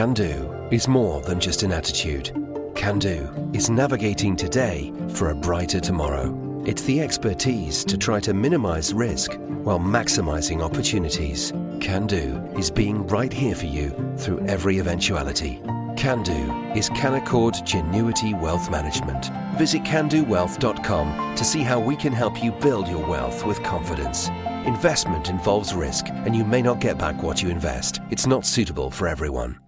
Can do is more than just an attitude. Can do is navigating today for a brighter tomorrow. It's the expertise to try to minimize risk while maximizing opportunities. Can do is being right here for you through every eventuality. Can do is Canaccord Genuity Wealth Management. Visit candowealth.com to see how we can help you build your wealth with confidence. Investment involves risk, and you may not get back what you invest. It's not suitable for everyone.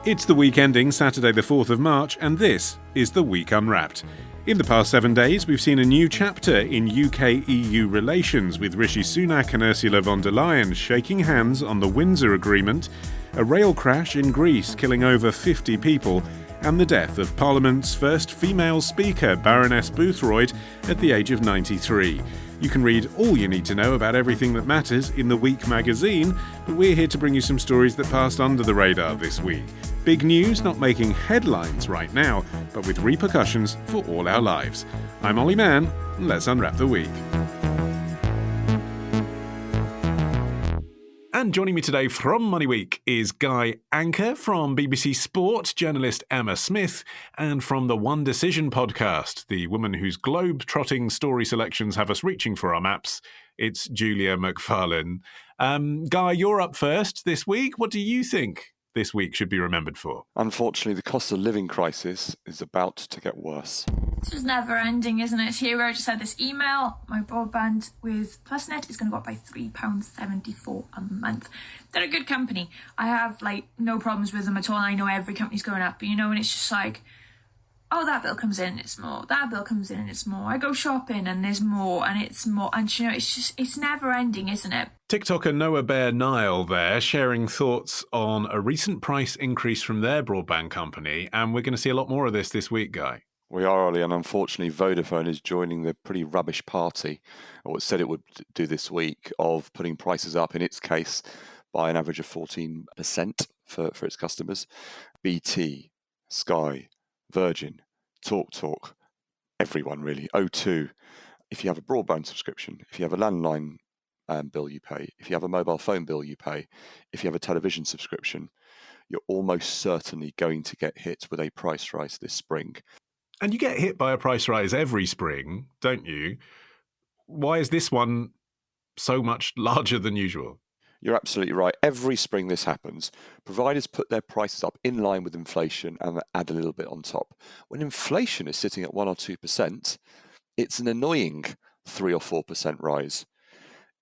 It's the week ending Saturday the 4th of March, and this is The Week Unwrapped. In the past 7 days, we've seen a new chapter in UK-EU relations, with Rishi Sunak and Ursula von der Leyen shaking hands on the Windsor Agreement, a rail crash in Greece killing over 50 people, and the death of Parliament's first female speaker, Baroness Boothroyd, at the age of 93. You can read all you need to know about everything that matters in The Week magazine, but we're here to bring you some stories that passed under the radar this week. Big news not making headlines right now, but with repercussions for all our lives. I'm Olly Mann, and let's unwrap the week. And joining me today from Money Week is Guy Anker, from BBC Sport, journalist Emma Smith, and from the One Decision podcast, the woman whose globe-trotting story selections have us reaching for our maps. It's Julia Macfarlane. Guy, you're up first this week. What do you think this week should be remembered for? Unfortunately, the cost of living crisis is about to get worse. This is never ending, isn't it? Here, I just had this email. My broadband with PlusNet is going to go up by £3.74 a month. They're a good company. I have no problems with them at all. I know every company's going up, but and it's just oh, that bill comes in, it's more. That bill comes in, it's more. I go shopping and there's more and it's more. And it's never ending, isn't it? TikToker Noah Bear Nile there, sharing thoughts on a recent price increase from their broadband company. And we're going to see a lot more of this week, Guy. We are, Ollie, and unfortunately Vodafone is joining the pretty rubbish party, or it said it would do this week, of putting prices up, in its case, by an average of 14% for its customers. BT, Sky, Virgin, TalkTalk, everyone really, O2. If you have a broadband subscription, if you have a landline bill you pay, if you have a mobile phone bill you pay, if you have a television subscription, you're almost certainly going to get hit with a price rise this spring. And you get hit by a price rise every spring, don't you? Why is this one so much larger than usual? You're absolutely right. Every spring this happens. Providers put their prices up in line with inflation and add a little bit on top. When inflation is sitting at 1 or 2%, it's an annoying 3 or 4% rise.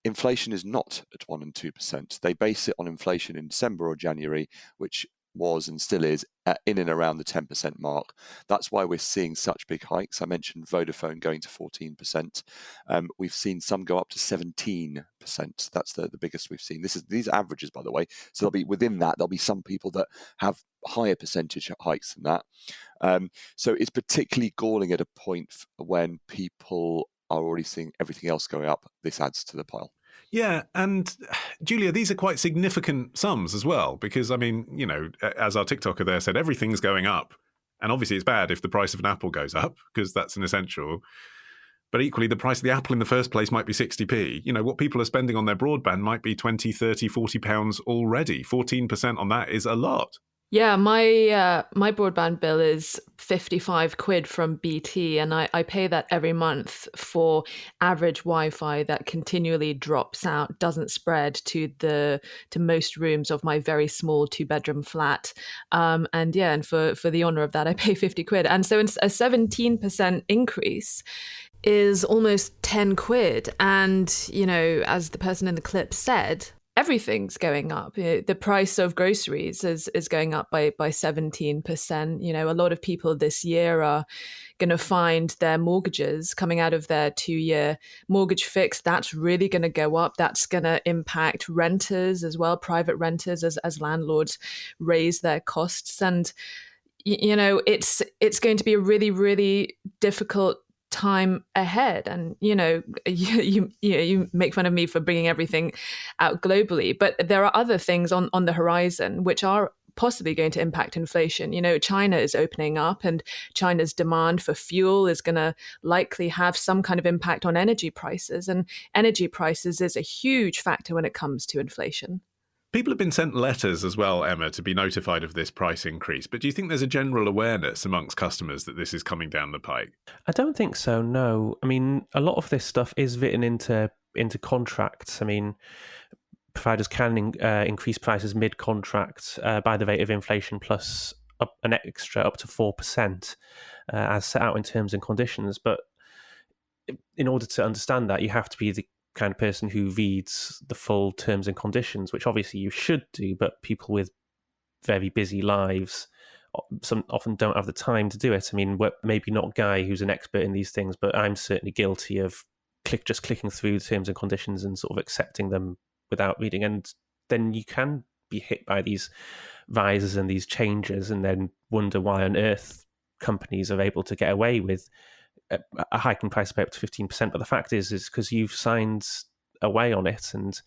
Inflation is not at 1 and 2%. They base it on inflation in December or January, which was and still is in and around the 10% mark. That's why we're seeing such big hikes. I mentioned Vodafone going to 14%. We've seen some go up to 17%. That's the biggest we've seen. These are averages, by the way. So within that, there'll be some people that have higher percentage hikes than that. So it's particularly galling at a point when people are already seeing everything else going up. This adds to the pile. Yeah, and Julia, these are quite significant sums as well, because, as our TikToker there said, everything's going up. And obviously it's bad if the price of an apple goes up, because that's an essential. But equally, the price of the apple in the first place might be 60p. What people are spending on their broadband might be 20, 30, 40 pounds already. 14% on that is a lot. Yeah, my broadband bill is 55 quid from BT, and I pay that every month for average Wi-Fi that continually drops out, doesn't spread to most rooms of my very small 2-bedroom flat. And for the honour of that, I pay 50 quid. And so a 17% increase is almost 10 quid. And, as the person in the clip said, everything's going up. The price of groceries is going up by 17%. A lot of people this year are going to find their mortgages coming out of their 2-year mortgage fix. That's really going to go up. That's going to impact renters as well, private renters, as landlords raise their costs. And, it's going to be a really, really difficult time ahead. And you make fun of me for bringing everything out globally, but there are other things on the horizon which are possibly going to impact inflation. China is opening up, and China's demand for fuel is going to likely have some kind of impact on energy prices, and energy prices is a huge factor when it comes to inflation. People have been sent letters as well, Emma, to be notified of this price increase. But do you think there's a general awareness amongst customers that this is coming down the pike? I don't think so, no. I mean, a lot of this stuff is written into contracts. I mean, providers can increase prices mid-contract by the rate of inflation plus an extra up to 4%, as set out in terms and conditions. But in order to understand that, you have to be the kind of person who reads the full terms and conditions, which obviously you should do, but people with very busy lives often don't have the time to do it. I mean, maybe not Guy, who's an expert in these things, but I'm certainly guilty of just clicking through the terms and conditions and sort of accepting them without reading. And then you can be hit by these rises and these changes and then wonder why on earth companies are able to get away with a hiking price of up to 15%. But the fact is because you've signed away on it. And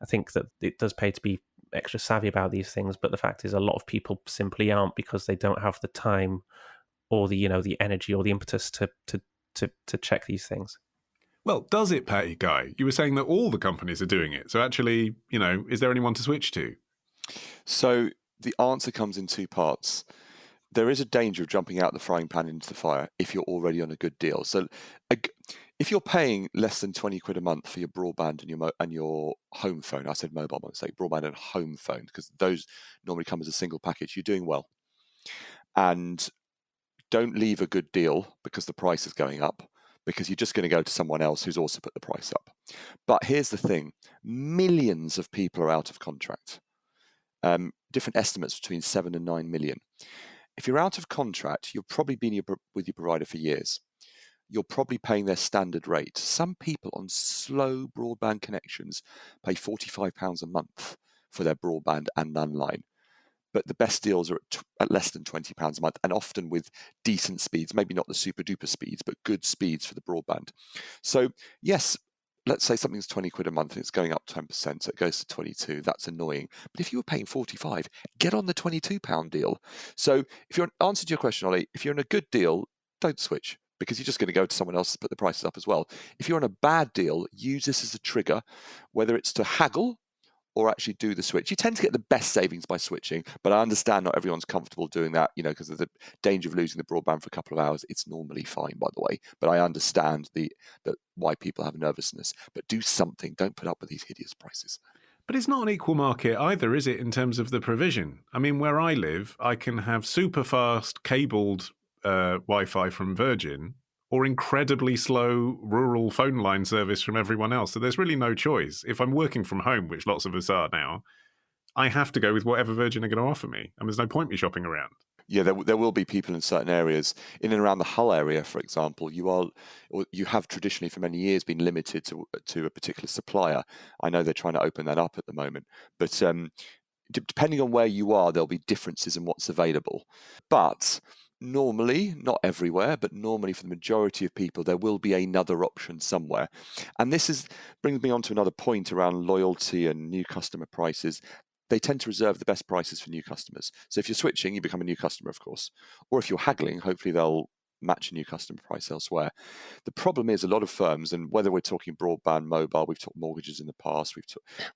I think that it does pay to be extra savvy about these things. But the fact is a lot of people simply aren't, because they don't have the time or the energy or the impetus to check these things. Well, does it pay, Guy? You were saying that all the companies are doing it. So actually, is there anyone to switch to? So the answer comes in two parts. There is a danger of jumping out the frying pan into the fire if you're already on a good deal. So if you're paying less than 20 quid a month for your broadband and your home phone, I said mobile, I say broadband and home phone, because those normally come as a single package, you're doing well. And don't leave a good deal because the price is going up, because you're just going to go to someone else who's also put the price up. But here's the thing, millions of people are out of contract. Different estimates between 7 and 9 million. If you're out of contract, you've probably been with your provider for years. You're probably paying their standard rate. Some people on slow broadband connections pay £45 a month for their broadband and landline. But the best deals are at less than £20 a month, and often with decent speeds, maybe not the super duper speeds, but good speeds for the broadband. So yes, let's say something's 20 quid a month and it's going up 10%, so it goes to 22. That's annoying. But if you were paying 45, get on the £22 deal. So if you're answer to your question, Ollie, if you're in a good deal, don't switch, because you're just going to go to someone else to put the prices up as well. If you're on a bad deal, use this as a trigger, whether it's to haggle or actually do the switch. You tend to get the best savings by switching, but I understand not everyone's comfortable doing that, because of the danger of losing the broadband for a couple of hours. It's normally fine, by the way, but I understand why people have nervousness. But do something. Don't put up with these hideous prices. But it's not an equal market either, is it, in terms of the provision? I mean, where I live, I can have super fast cabled Wi-Fi from Virgin, or incredibly slow rural phone line service from everyone else. So there's really no choice. If I'm working from home, which lots of us are now, I have to go with whatever Virgin are going to offer me. And there's no point me shopping around. Yeah, there will be people in certain areas. In and around the Hull area, for example, you have traditionally for many years been limited to a particular supplier. I know they're trying to open that up at the moment. But depending on where you are, there'll be differences in what's available. But normally, not everywhere, but normally for the majority of people, there will be another option somewhere. And this brings me on to another point around loyalty and new customer prices. They tend to reserve the best prices for new customers. So if you're switching, you become a new customer, of course. Or if you're haggling, hopefully they'll match a new customer price elsewhere. The problem is a lot of firms, and whether we're talking broadband, mobile, we've talked mortgages in the past, we've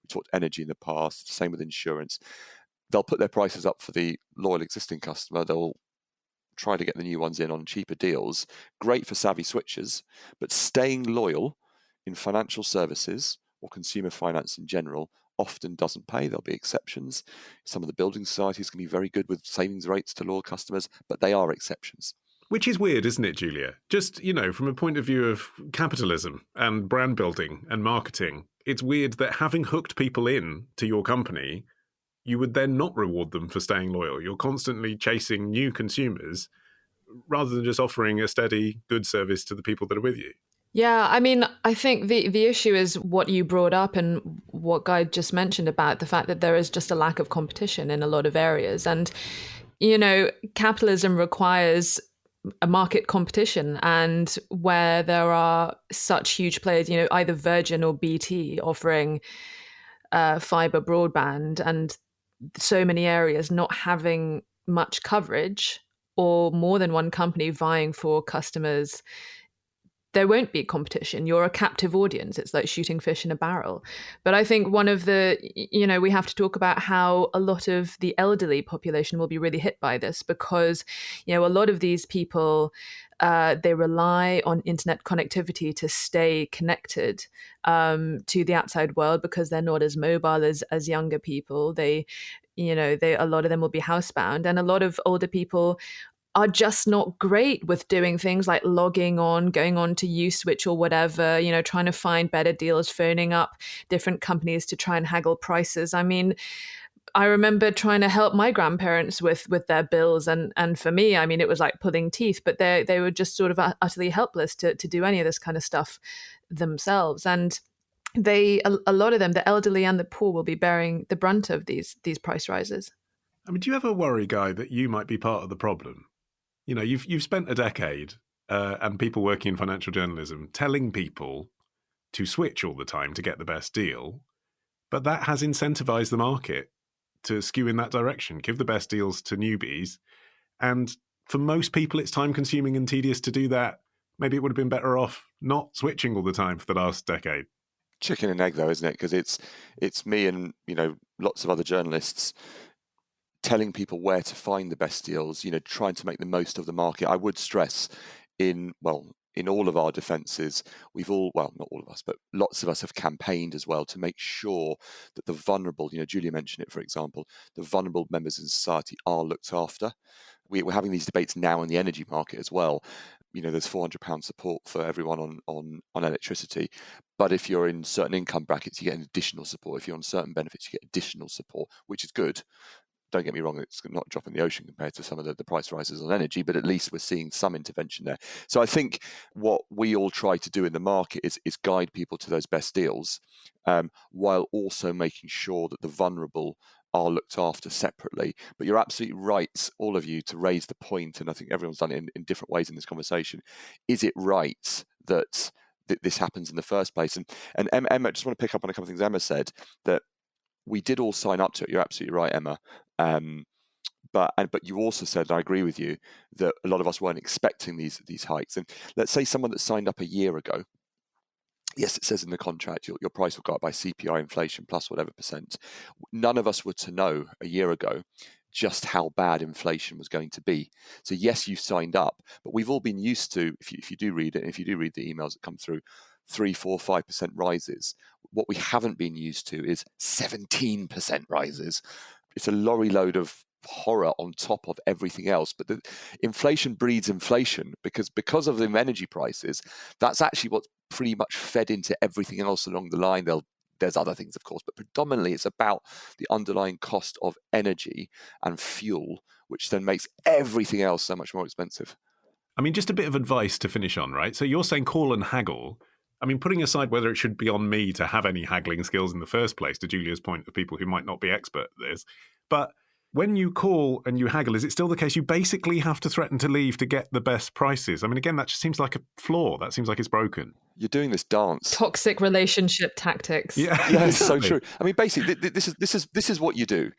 talked energy in the past, same with insurance, they'll put their prices up for the loyal existing customer. They'll try to get the new ones in on cheaper deals. Great for savvy switchers, but staying loyal in financial services or consumer finance in general often doesn't pay. There'll be exceptions. Some of the building societies can be very good with savings rates to loyal customers, but they are exceptions. Which is weird, isn't it, Julia? Just, from a point of view of capitalism and brand building and marketing, it's weird that having hooked people in to your company, you would then not reward them for staying loyal. You're constantly chasing new consumers rather than just offering a steady, good service to the people that are with you. Yeah, I mean, I think the issue is what you brought up and what Guy just mentioned about the fact that there is just a lack of competition in a lot of areas. And, capitalism requires a market competition. And where there are such huge players, either Virgin or BT offering fiber broadband, and so many areas not having much coverage, or more than one company vying for customers, there won't be competition. You're a captive audience. It's like shooting fish in a barrel. But I think one of the, we have to talk about how a lot of the elderly population will be really hit by this, because, a lot of these people, they rely on internet connectivity to stay connected to the outside world, because they're not as mobile as younger people. A lot of them will be housebound, and a lot of older people are just not great with doing things like logging on, going on to Uswitch or whatever, trying to find better deals, phoning up different companies to try and haggle prices. I mean, I remember trying to help my grandparents with their bills. And for me, I mean, it was like pulling teeth, but they were just sort of utterly helpless to do any of this kind of stuff themselves. And a lot of them, the elderly and the poor, will be bearing the brunt of these price rises. I mean, do you ever worry, Guy, that you might be part of the problem? You've spent a decade and people working in financial journalism telling people to switch all the time to get the best deal, but that has incentivized the market to skew in that direction, give the best deals to newbies. And for most people, it's time-consuming and tedious to do that. Maybe it would have been better off not switching all the time for the last decade. Chicken and egg, though, isn't it? Because it's me and lots of other journalists telling people where to find the best deals, trying to make the most of the market. I would stress in all of our defences, we've all, well, not all of us, but lots of us have campaigned as well to make sure that the vulnerable, Julia mentioned it, for example, the vulnerable members of society are looked after. We're having these debates now in the energy market as well. There's £400 support for everyone on electricity. But if you're in certain income brackets, you get an additional support. If you're on certain benefits, you get additional support, which is good. Don't get me wrong, it's not a drop in the ocean compared to some of the price rises on energy, but at least we're seeing some intervention there. So I think what we all try to do in the market is guide people to those best deals, while also making sure that the vulnerable are looked after separately. But you're absolutely right, all of you, to raise the point, and I think everyone's done it in different ways in this conversation. Is it right that this happens in the first place? And Emma, I just want to pick up on a couple of things Emma said, that we did all sign up to it. You're absolutely right, Emma. But you also said, and I agree with you, that a lot of us weren't expecting these hikes. And let's say someone that signed up a year ago, yes, it says in the contract your price will go up by CPI inflation plus whatever percent. None of us were to know a year ago just how bad inflation was going to be. So yes, you signed up, but we've all been used to, if you do read it, and if you do read the emails that come through, 3, 4, 5% rises. What we haven't been used to is 17% rises. It's a lorry load of horror on top of everything else. But the inflation breeds inflation because of the energy prices. That's actually what's pretty much fed into everything else along the line. There's other things, of course, but predominantly it's about the underlying cost of energy and fuel, which then makes everything else so much more expensive. I mean, just a bit of advice to finish on, right? So you're saying call and haggle. I mean, putting aside whether it should be on me to have any haggling skills in the first place, to Julia's point of people who might not be expert at this, but when you call and you haggle, is it still the case you basically have to threaten to leave to get the best prices? I mean, again, that just seems like a flaw. That seems like it's broken. You're doing this dance. Toxic relationship tactics. Yeah, it's so true. I mean, basically, this is what you do.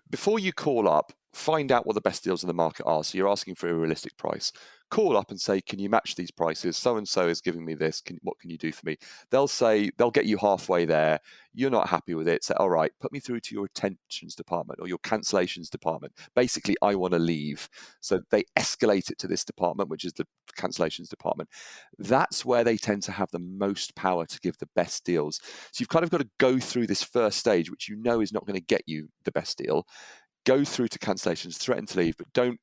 Before you call up, find out what the best deals in the market are. So you're asking for a realistic price. Call up and say, can you match these prices? So-and-so is giving me this. What can you do for me? They'll get you halfway there. You're not happy with it. Say, all right, put me through to your retentions department or your cancellations department. Basically, I want to leave. So they escalate it to this department, which is the cancellations department. That's where they tend to have the most power to give the best deals. So you've kind of got to go through this first stage, which you know is not going to get you the best deal. Go through to cancellations, threaten to leave, but don't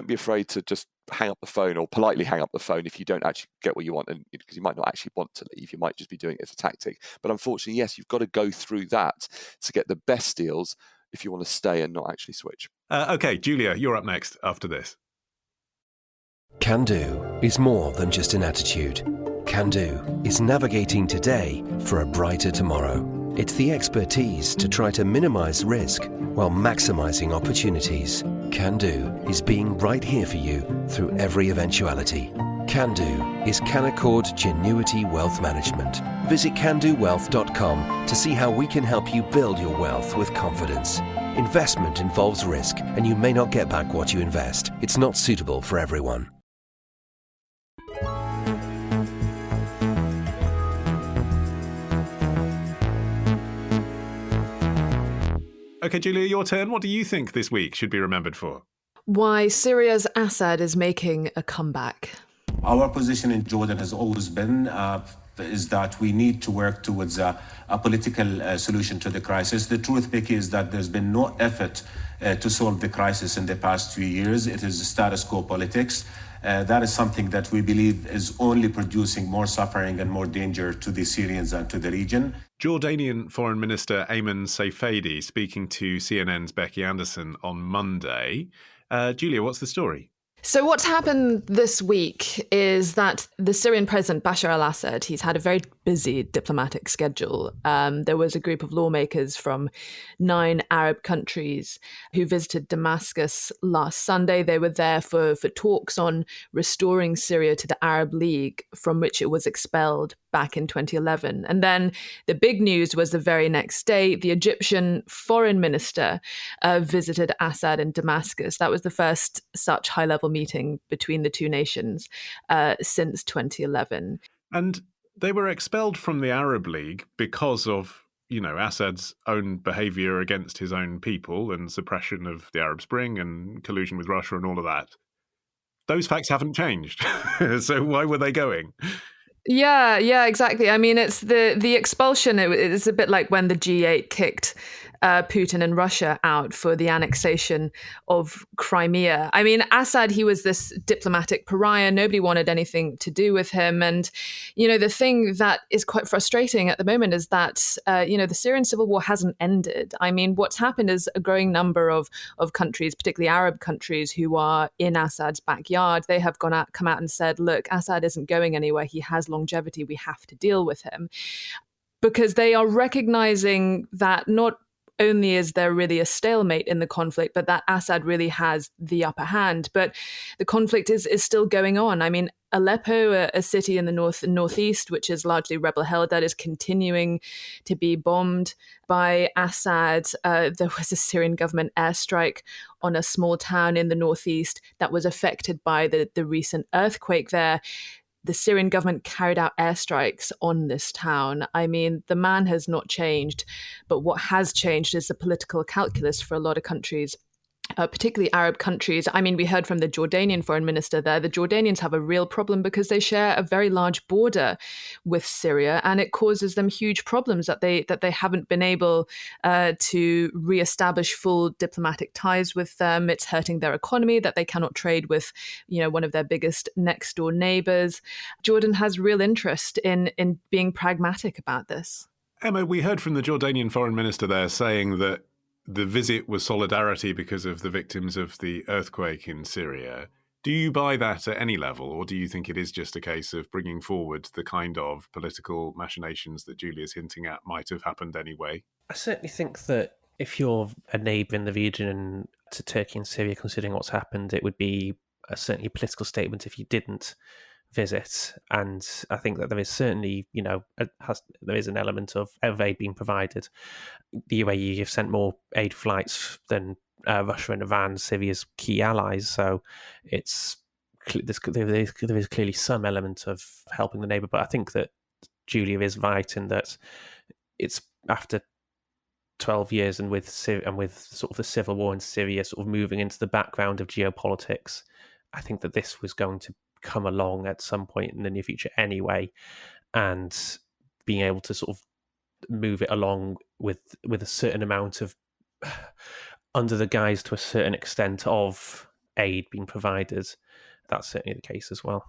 be afraid to just hang up the phone or politely hang up the phone if you don't actually get what you want, and because you might not actually want to leave, you might just be doing it as a tactic. But unfortunately, yes, you've got to go through that to get the best deals if you want to stay and not actually switch. Okay, Julia, you're up next after this. Can do is more than just an attitude. Can do is navigating today for a brighter tomorrow. It's the expertise to try to minimize risk while maximizing opportunities. Can do is being right here for you through every eventuality. Can do is Canaccord Genuity Wealth Management. Visit candowealth.com to see how we can help you build your wealth with confidence. Investment involves risk, and you may not get back what you invest. It's not suitable for everyone. OK, Julia, your turn. What do you think this week should be remembered for? Why Syria's Assad is making a comeback. Our position in Jordan has always been is that we need to work towards a political solution to the crisis. The truth, Becky, is that there's been no effort to solve the crisis in the past 2 years. It is status quo politics. That is something that we believe is only producing more suffering and more danger to the Syrians and to the region. Jordanian Foreign Minister Ayman Safadi speaking to CNN's Becky Anderson on Monday. Julia, what's the story? So what's happened this week is that the Syrian president, Bashar al-Assad, he's had a very busy diplomatic schedule. There was a group of lawmakers from 9 Arab countries who visited Damascus last Sunday. They were there for talks on restoring Syria to the Arab League, from which it was expelled back in 2011. And then the big news was the very next day, the Egyptian foreign minister visited Assad in Damascus. That was the first such high-level meeting between the two nations since 2011. And they were expelled from the Arab League because of, Assad's own behaviour against his own people and suppression of the Arab Spring and collusion with Russia and all of that. Those facts haven't changed. So why were they going? Yeah, exactly. I mean, it's the expulsion. It's a bit like when the G8 kicked Putin and Russia out for the annexation of Crimea. I mean, Assad, he was this diplomatic pariah. Nobody wanted anything to do with him. And, the thing that is quite frustrating at the moment is that, the Syrian civil war hasn't ended. I mean, what's happened is a growing number of countries, particularly Arab countries who are in Assad's backyard, they have come out and said, look, Assad isn't going anywhere. He has longevity. We have to deal with him. Because they are recognizing that not only is there really a stalemate in the conflict, but that Assad really has the upper hand. But the conflict is still going on. I mean, Aleppo, a city in the northeast, which is largely rebel-held, that is continuing to be bombed by Assad. There was a Syrian government airstrike on a small town in the northeast that was affected by the recent earthquake there. The Syrian government carried out airstrikes on this town. I mean, the man has not changed, but what has changed is the political calculus for a lot of countries, particularly Arab countries. I mean, we heard from the Jordanian foreign minister there. The Jordanians have a real problem because they share a very large border with Syria, and it causes them huge problems that they haven't been able to reestablish full diplomatic ties with them. It's hurting their economy, that they cannot trade with, one of their biggest next door neighbors. Jordan has real interest in being pragmatic about this. Emma, we heard from the Jordanian foreign minister there saying that the visit was solidarity because of the victims of the earthquake in Syria. Do you buy that at any level, or do you think it is just a case of bringing forward the kind of political machinations that Julia's hinting at might have happened anyway? I certainly think that if you're a neighbour in the region to Turkey and Syria, considering what's happened, it would be certainly a political statement if you didn't visit. And I think that there is certainly, there is an element of aid being provided. The UAE have sent more aid flights than Russia and Iran, Syria's key allies. So there is clearly some element of helping the neighbour. But I think that Julia is right in that it's after 12 years and with sort of the civil war in Syria sort of moving into the background of geopolitics, I think that this was going to come along at some point in the near future anyway, and being able to sort of move it along with a certain amount of, under the guise to a certain extent of aid being provided, that's certainly the case as well.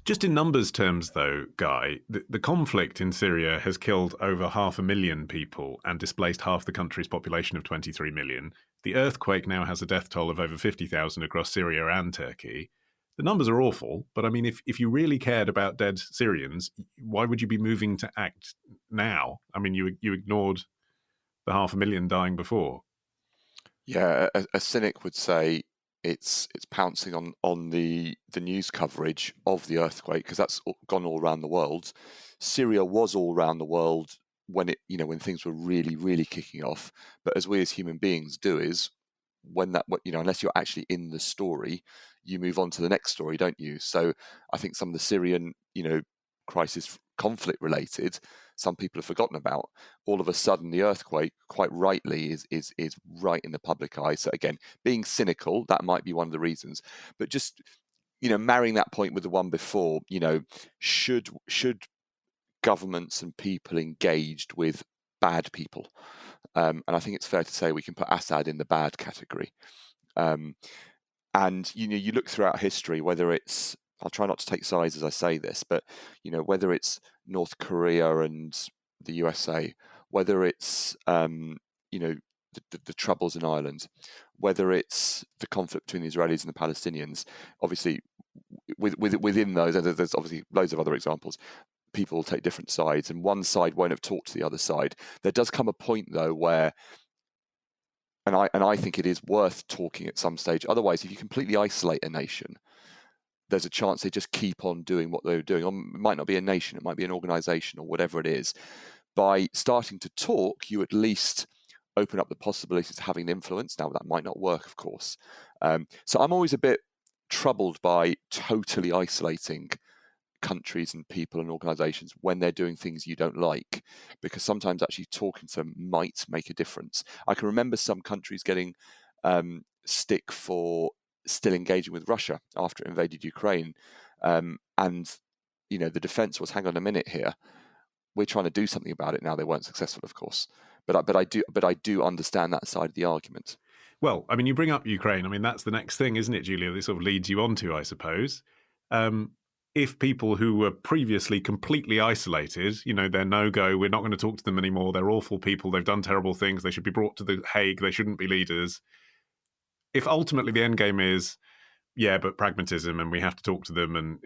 Just in numbers terms, though, Guy, the conflict in Syria has killed over 500,000 people and displaced half the country's population of 23 million. The earthquake now has a death toll of over 50,000 across Syria and Turkey. The numbers are awful, but I mean, if you really cared about dead Syrians, why would you be moving to act now? I mean, you ignored the 500,000 dying before. Yeah, a cynic would say it's pouncing on the news coverage of the earthquake, because that's gone all around the world. Syria was all around the world when when things were really, really kicking off. But as we as human beings do is when that, unless you're actually in the story, you move on to the next story, don't you? So I think some of the Syrian, crisis conflict related, some people have forgotten about. All of a sudden, the earthquake, quite rightly, is right in the public eye. So again, being cynical, that might be one of the reasons. But just, marrying that point with the one before, should governments and people engaged with bad people? And I think it's fair to say we can put Assad in the bad category. And you look throughout history, whether it's, I'll try not to take sides as I say this, but whether it's North Korea and the USA, whether it's the troubles in Ireland, whether it's the conflict between the Israelis and the Palestinians, obviously within those, there's obviously loads of other examples. People take different sides, and one side won't have talked to the other side. There does come a point though where, and I think it is worth talking at some stage. Otherwise, if you completely isolate a nation, there's a chance they just keep on doing what they're doing. It might not be a nation, it might be an organization or whatever it is. By starting to talk, you at least open up the possibilities of having influence. Now, that might not work, of course. So I'm always a bit troubled by totally isolating countries and people and organizations when they're doing things you don't like, because sometimes actually talking to them might make a difference. I can remember some countries getting stick for still engaging with Russia after it invaded Ukraine, and the defense was, hang on a minute here, we're trying to do something about it now. They weren't successful, of course, but I do understand that side of the argument. Well, I mean, you bring up Ukraine. I mean, that's the next thing, isn't it, Julia? This sort of leads you on to, I suppose. If people who were previously completely isolated, they're no-go, we're not going to talk to them anymore, they're awful people, they've done terrible things, they should be brought to the Hague, they shouldn't be leaders. If ultimately the end game is, yeah, but pragmatism and we have to talk to them and,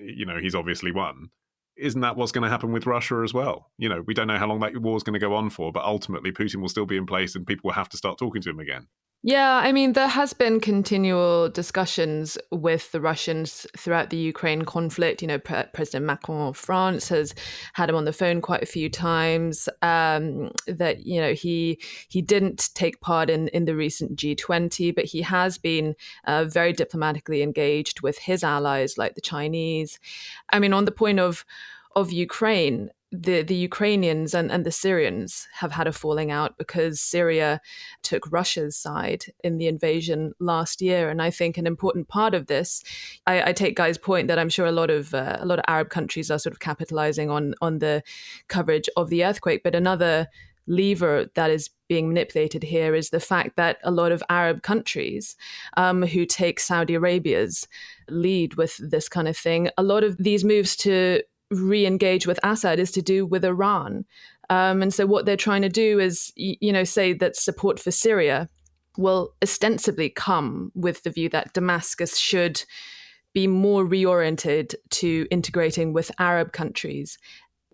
he's obviously won, isn't that what's going to happen with Russia as well? We don't know how long that war is going to go on for, but ultimately Putin will still be in place and people will have to start talking to him again. Yeah, I mean, there has been continual discussions with the Russians throughout the Ukraine conflict. President Macron of France has had him on the phone quite a few times. That he didn't take part in the recent G20, but he has been very diplomatically engaged with his allies like the Chinese. I mean, on the point of Ukraine, the Ukrainians and the Syrians have had a falling out because Syria took Russia's side in the invasion last year. And I think an important part of this, I take Guy's point that I'm sure a lot of Arab countries are sort of capitalizing on the coverage of the earthquake. But another lever that is being manipulated here is the fact that a lot of Arab countries who take Saudi Arabia's lead with this kind of thing, a lot of these moves to re-engage with Assad is to do with Iran. And so what they're trying to do is, say that support for Syria will ostensibly come with the view that Damascus should be more reoriented to integrating with Arab countries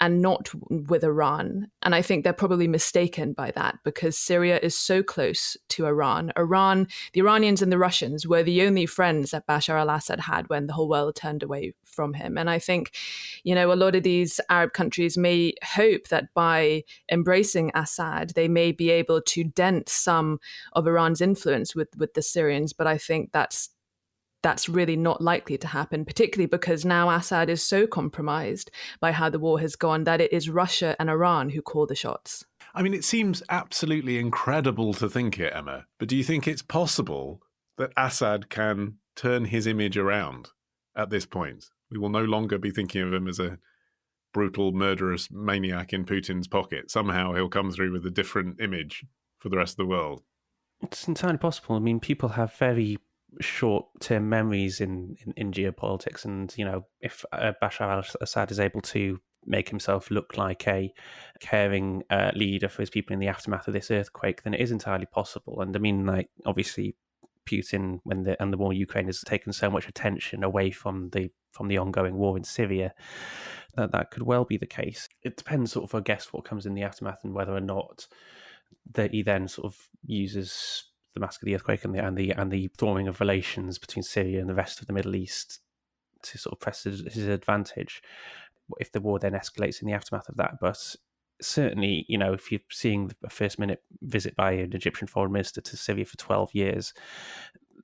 and not with Iran. And I think they're probably mistaken by that because Syria is so close to Iran. The Iranians and the Russians were the only friends that Bashar al-Assad had when the whole world turned away from him. And I think, a lot of these Arab countries may hope that by embracing Assad, they may be able to dent some of Iran's influence with the Syrians. But I think that's really not likely to happen, particularly because now Assad is so compromised by how the war has gone that it is Russia and Iran who call the shots. I mean, it seems absolutely incredible to think it, Emma, but do you think it's possible that Assad can turn his image around at this point? We will no longer be thinking of him as a brutal, murderous maniac in Putin's pocket. Somehow he'll come through with a different image for the rest of the world. It's entirely possible. I mean, people have very short-term memories in geopolitics, and if Bashar al-Assad is able to make himself look like a caring leader for his people in the aftermath of this earthquake, then it is entirely possible. And I mean, obviously Putin and the war in Ukraine has taken so much attention away from the ongoing war in Syria that could well be the case. It depends sort of, I guess, what comes in the aftermath and whether or not that he then sort of uses the mask of the earthquake and the thawing of relations between Syria and the rest of the Middle East to sort of press his advantage if the war then escalates in the aftermath of that. But certainly, if you're seeing a first-minute visit by an Egyptian foreign minister to Syria for 12 years,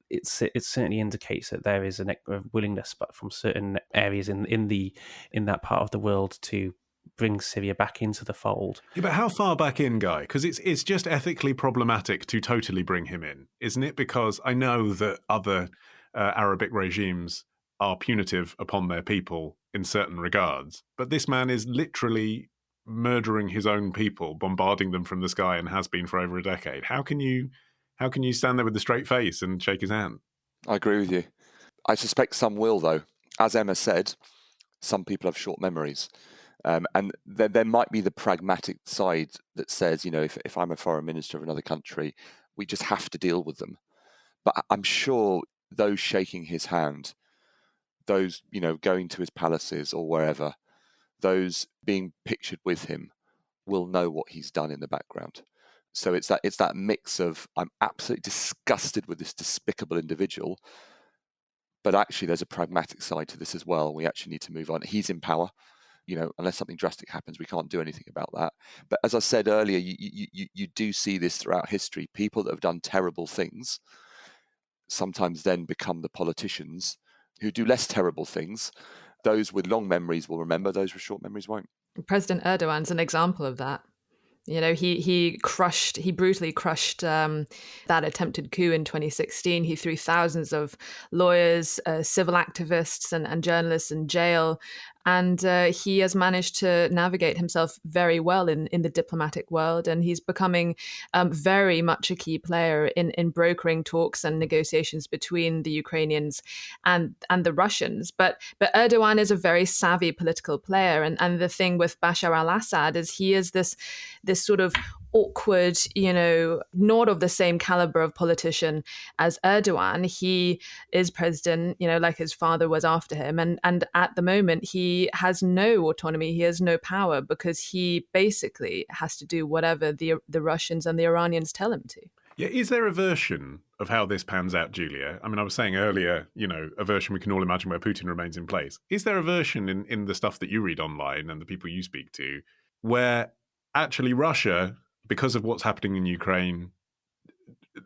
it certainly indicates that there is a willingness, but from certain areas in that part of the world, to brings Syria back into the fold. Yeah, but how far back in, Guy? Because it's just ethically problematic to totally bring him in, isn't it? Because I know that other Arabic regimes are punitive upon their people in certain regards, but this man is literally murdering his own people, bombarding them from the sky, and has been for over a decade. How can you stand there with a straight face and shake his hand? I agree with you. I suspect some will, though. As Emma said, some people have short memories. And there might be the pragmatic side that says, if I'm a foreign minister of another country, we just have to deal with them. But I'm sure those shaking his hand, those, going to his palaces or wherever, those being pictured with him will know what he's done in the background. So it's that mix of, I'm absolutely disgusted with this despicable individual, but actually there's a pragmatic side to this as well. We actually need to move on. He's in power. Unless something drastic happens, we can't do anything about that. But as I said earlier, you do see this throughout history. People that have done terrible things sometimes then become the politicians who do less terrible things. Those with long memories will remember, those with short memories won't. President Erdogan's an example of that. He brutally crushed that attempted coup in 2016. He threw thousands of lawyers, civil activists and journalists in jail. And he has managed to navigate himself very well in the diplomatic world. And he's becoming very much a key player in brokering talks and negotiations between the Ukrainians and the Russians. But Erdogan is a very savvy political player. And the thing with Bashar al-Assad is he is this sort of awkward, not of the same caliber of politician as Erdogan. He is president, like his father was after him. And at the moment, he has no autonomy. He has no power because he basically has to do whatever the Russians and the Iranians tell him to. Yeah, is there a version of how this pans out, Julia? I mean, I was saying earlier, a version we can all imagine where Putin remains in place. Is there a version in the stuff that you read online and the people you speak to where actually Russia, because of what's happening in Ukraine,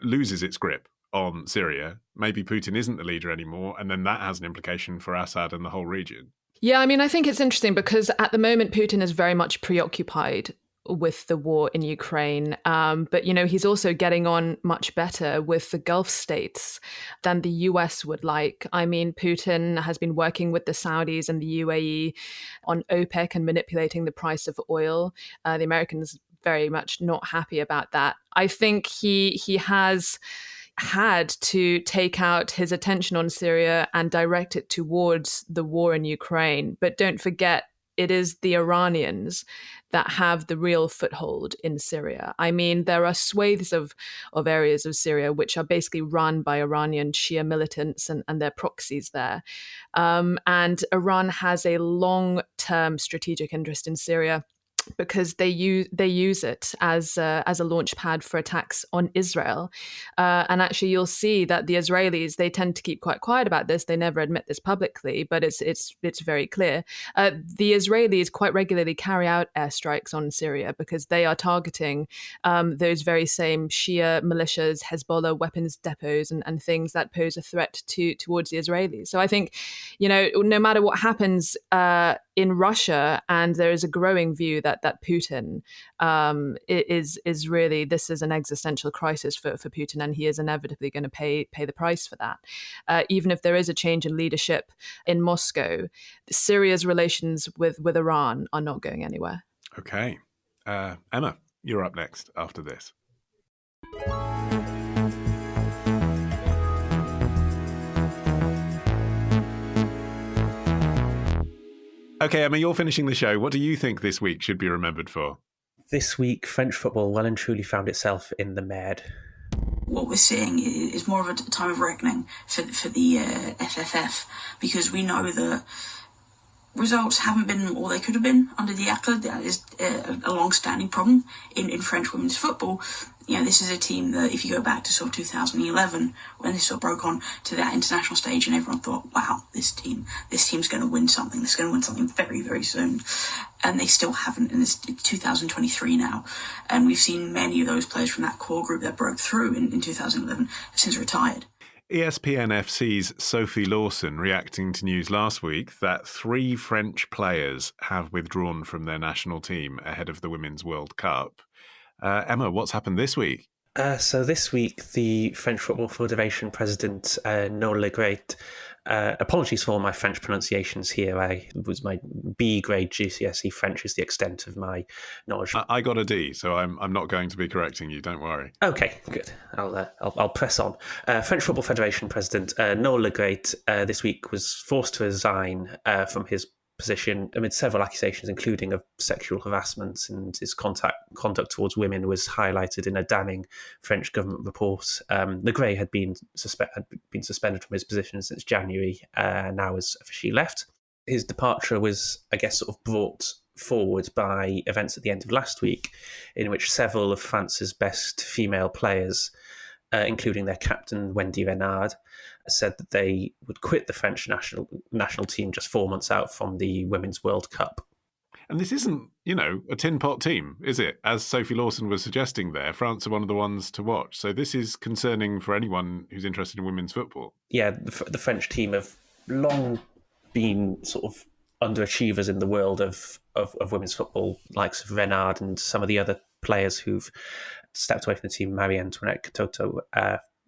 loses its grip on Syria? Maybe Putin isn't the leader anymore, and then that has an implication for Assad and the whole region. Yeah, I mean, I think it's interesting because at the moment, Putin is very much preoccupied with the war in Ukraine. But, he's also getting on much better with the Gulf states than the US would like. I mean, Putin has been working with the Saudis and the UAE on OPEC and manipulating the price of oil. The Americans very much not happy about that. I think he has had to take out his attention on Syria and direct it towards the war in Ukraine. But don't forget, it is the Iranians that have the real foothold in Syria. I mean, there are swathes of areas of Syria which are basically run by Iranian Shia militants and their proxies there. And Iran has a long-term strategic interest in Syria because they use it as a launch pad for attacks on Israel. And actually, you'll see that the Israelis, they tend to keep quite quiet about this. They never admit this publicly, but it's very clear. The Israelis quite regularly carry out airstrikes on Syria because they are targeting those very same Shia militias, Hezbollah weapons depots, and things that pose a threat towards the Israelis. So I think, no matter what happens in Russia, and there is a growing view that Putin is really, this is an existential crisis for Putin, and he is inevitably going to pay the price for that. Even if there is a change in leadership in Moscow, Syria's relations with Iran are not going anywhere. Okay. Emma, you're up next after this. Okay, Emma, you're finishing the show. What do you think this week should be remembered for? This week, French football well and truly found itself in the mad. What we're seeing is more of a time of reckoning for the FFF, because we know that results haven't been all they could have been under the Diacre. That is a long-standing problem in French women's football. This is a team that, if you go back to sort of 2011, when they sort of broke on to that international stage, and everyone thought, wow, this team's going to win something. It's going to win something very, very soon. And they still haven't, and it's 2023 now. And we've seen many of those players from that core group that broke through in 2011 have since retired. ESPN FC's Sophie Lawson reacting to news last week that 3 French players have withdrawn from their national team ahead of the Women's World Cup. Emma, what's happened this week? So this week, the French Football Federation president, Noël Le Graët, apologies for all my French pronunciations here. It was my B grade GCSE French is the extent of my knowledge. I got a D, so I'm not going to be correcting you. Don't worry. Okay, good. I'll press on. French Football Federation president Noël Le Graët this week was forced to resign from his position amid several accusations, including of sexual harassment, and his conduct towards women was highlighted in a damning French government report. Le Graët had been suspended from his position since January, now has officially left. His departure was, I guess, sort of brought forward by events at the end of last week, in which several of France's best female players, including their captain Wendy Renard, said that they would quit the French national team just 4 months out from the Women's World Cup. And this isn't, a tin pot team, is it? As Sophie Lawson was suggesting there, France are one of the ones to watch. So this is concerning for anyone who's interested in women's football. Yeah, the French team have long been sort of underachievers in the world of women's football, likes of Renard and some of the other players who've stepped away from the team, Marie-Antoinette Katoto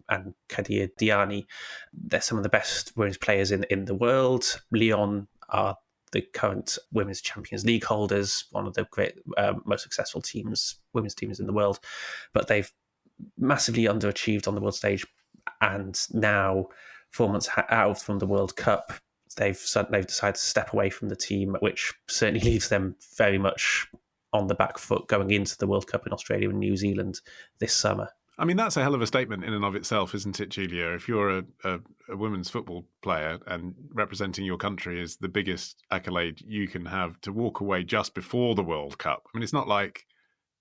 and Kadir Diani. They're some of the best women's players in the world. Lyon are the current Women's Champions League holders, one of the great, most successful women's teams in the world. But they've massively underachieved on the world stage. And now, 4 months out from the World Cup, they've decided to step away from the team, which certainly leaves them very much on the back foot going into the World Cup in Australia and New Zealand this summer. I mean, that's a hell of a statement in and of itself, isn't it, Julia? If you're a women's football player and representing your country is the biggest accolade you can have, to walk away just before the World Cup. I mean, it's not like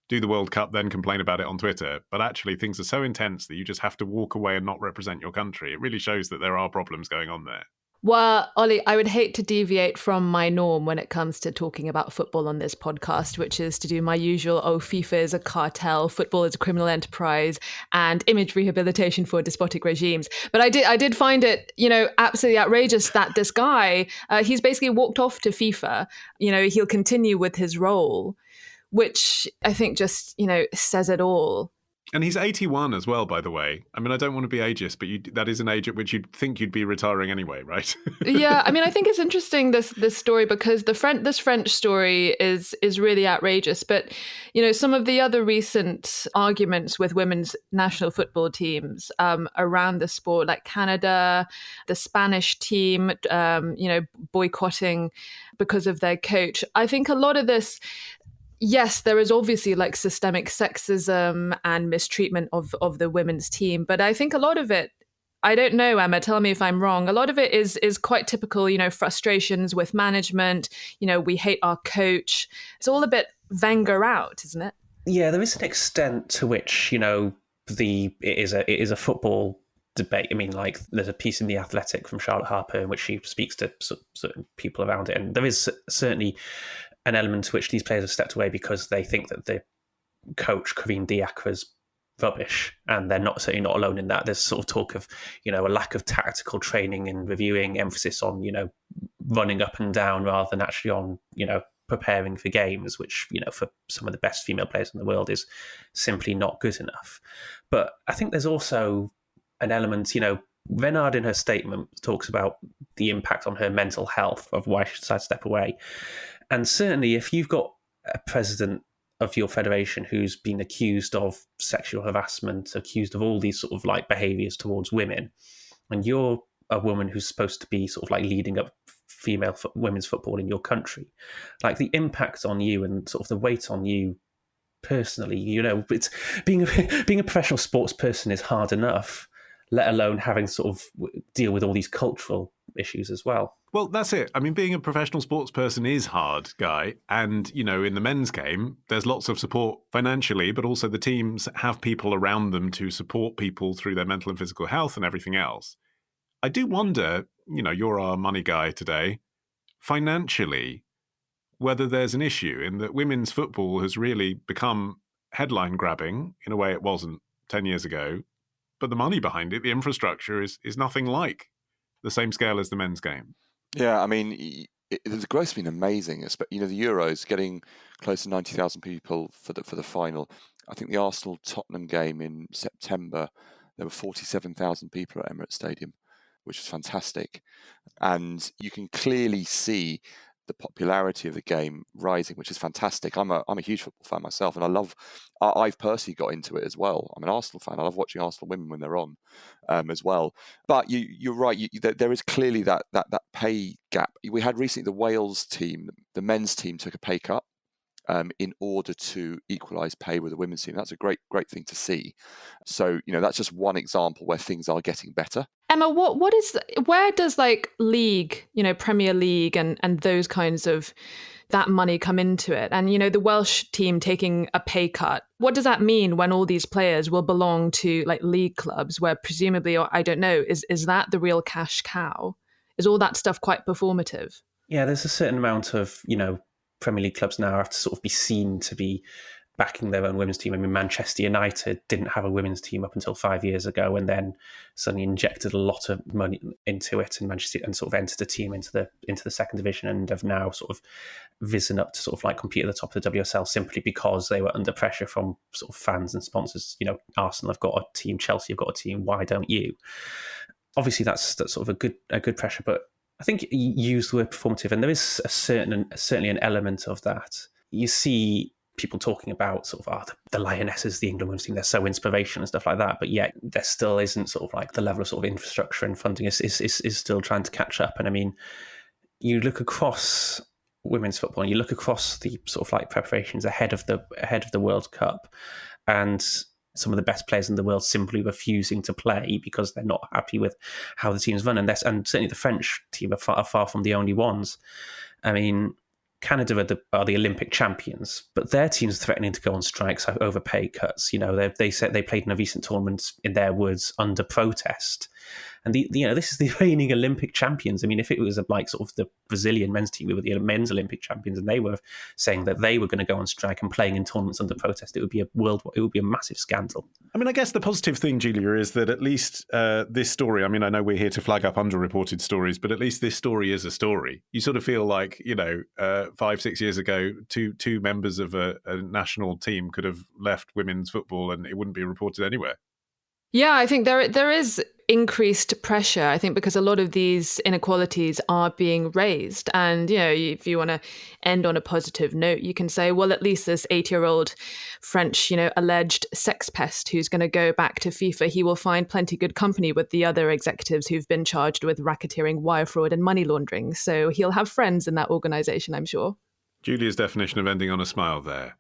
do the World Cup, then complain about it on Twitter, but actually things are so intense that you just have to walk away and not represent your country. It really shows that there are problems going on there. Well, Ollie, I would hate to deviate from my norm when it comes to talking about football on this podcast, which is to do my usual, FIFA is a cartel, football is a criminal enterprise, and image rehabilitation for despotic regimes. But I did find it, absolutely outrageous that this guy, he's basically walked off to FIFA. He'll continue with his role, which I think just, says it all. And he's 81 as well, by the way. I mean, I don't want to be ageist, but that is an age at which you'd think you'd be retiring anyway, right? Yeah, I mean, I think it's interesting, this story, because this French story is really outrageous. But, some of the other recent arguments with women's national football teams around the sport, like Canada, the Spanish team, boycotting because of their coach. I think a lot of this... Yes, there is obviously like systemic sexism and mistreatment of the women's team. But I think a lot of it, I don't know, Emma, tell me if I'm wrong. A lot of it is quite typical, frustrations with management. We hate our coach. It's all a bit Wenger out, isn't it? Yeah, there is an extent to which, it is a football debate. I mean, like, there's a piece in The Athletic from Charlotte Harper in which she speaks to certain people around it. And there is certainly an element to which these players have stepped away because they think that the coach, Corinne Diacre's rubbish, and they're certainly not alone in that. There's sort of talk of, a lack of tactical training and reviewing, emphasis on, running up and down rather than actually on, preparing for games, which, for some of the best female players in the world is simply not good enough. But I think there's also an element, Renard in her statement talks about the impact on her mental health of why she decided to step away. And certainly if you've got a president of your federation who's been accused of sexual harassment, accused of all these sort of like behaviours towards women, and you're a woman who's supposed to be sort of like leading up women's football in your country, like the impact on you and sort of the weight on you personally, it's being a professional sports person is hard enough, let alone having sort of deal with all these cultural issues as well. Well, that's it. I mean, being a professional sports person is hard, Guy. And, in the men's game, there's lots of support financially, but also the teams have people around them to support people through their mental and physical health and everything else. I do wonder, you're our money guy today, financially, whether there's an issue in that women's football has really become headline grabbing in a way it wasn't 10 years ago. but the money behind it, the infrastructure is nothing like the same scale as the men's game. Yeah, I mean, the growth's been amazing. The Euros getting close to 90,000 people for the final. I think the Arsenal-Tottenham game in September, there were 47,000 people at Emirates Stadium, which is fantastic. And you can clearly see the popularity of the game rising, which is fantastic. I'm a huge football fan myself, and I've personally got into it as well. I'm an Arsenal fan. I love watching Arsenal women when they're on as well. But you're right. There is clearly that pay gap. We had recently the Wales team, the men's team, took a pay cut in order to equalise pay with the women's team. That's a great thing to see. So, that's just one example where things are getting better. Emma, where does league, Premier League and those kinds of that money come into it? And, the Welsh team taking a pay cut, what does that mean when all these players will belong to league clubs where presumably, or I don't know, is that the real cash cow? Is all that stuff quite performative? Yeah, there's a certain amount of, Premier League clubs now have to sort of be seen to be backing their own women's team. I mean, Manchester United didn't have a women's team up until 5 years ago, and then suddenly injected a lot of money into it, and sort of entered the team into the second division, and have now sort of risen up to sort of compete at the top of the WSL simply because they were under pressure from sort of fans and sponsors. Arsenal have got a team, Chelsea have got a team. Why don't you? Obviously, that's sort of a good pressure, but I think you use the word performative, and there is certainly an element of that. You see people talking about sort of the Lionesses, the England women's team, they're so inspirational and stuff like that, but yet there still isn't sort of the level of sort of infrastructure and funding is still trying to catch up. And I mean, you look across women's football and you look across the sort of preparations ahead of the World Cup, and some of the best players in the world simply refusing to play because they're not happy with how the team's run. And certainly the French team are far from the only ones. I mean, Canada are the Olympic champions, but their team's threatening to go on strikes over pay cuts. They said they played in a recent tournament, in their words, under protest. And this is the reigning Olympic champions. I mean, if it was sort of the Brazilian men's team, we were the men's Olympic champions, and they were saying that they were going to go on strike and playing in tournaments under protest, it would be a massive scandal. I mean, I guess the positive thing, Julia, is that at least this story, I mean, I know we're here to flag up underreported stories, but at least this story is a story. You sort of feel 5-6 years ago, two members of a national team could have left women's football and it wouldn't be reported anywhere. Yeah, I think there is increased pressure, I think, because a lot of these inequalities are being raised. And, if you want to end on a positive note, you can say, well, at least this 8-year-old French, alleged sex pest who's going to go back to FIFA, he will find plenty good company with the other executives who've been charged with racketeering, wire fraud and money laundering. So he'll have friends in that organisation, I'm sure. Julia's definition of ending on a smile there.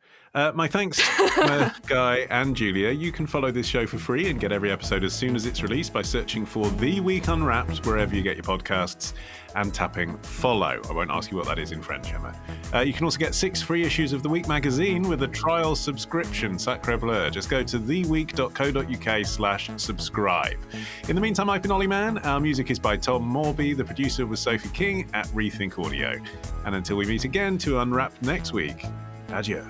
My thanks to Guy and Julia. You can follow this show for free and get every episode as soon as it's released by searching for The Week Unwrapped wherever you get your podcasts and tapping follow. I won't ask you what that is in French, Emma. You can also get 6 free issues of The Week magazine with a trial subscription. Sacre bleu. Just go to theweek.co.uk/subscribe. In the meantime, I've been Olly Mann. Our music is by Tom Morby. The producer was Sophie King at Rethink Audio. And until we meet again to unwrap next week, adieu.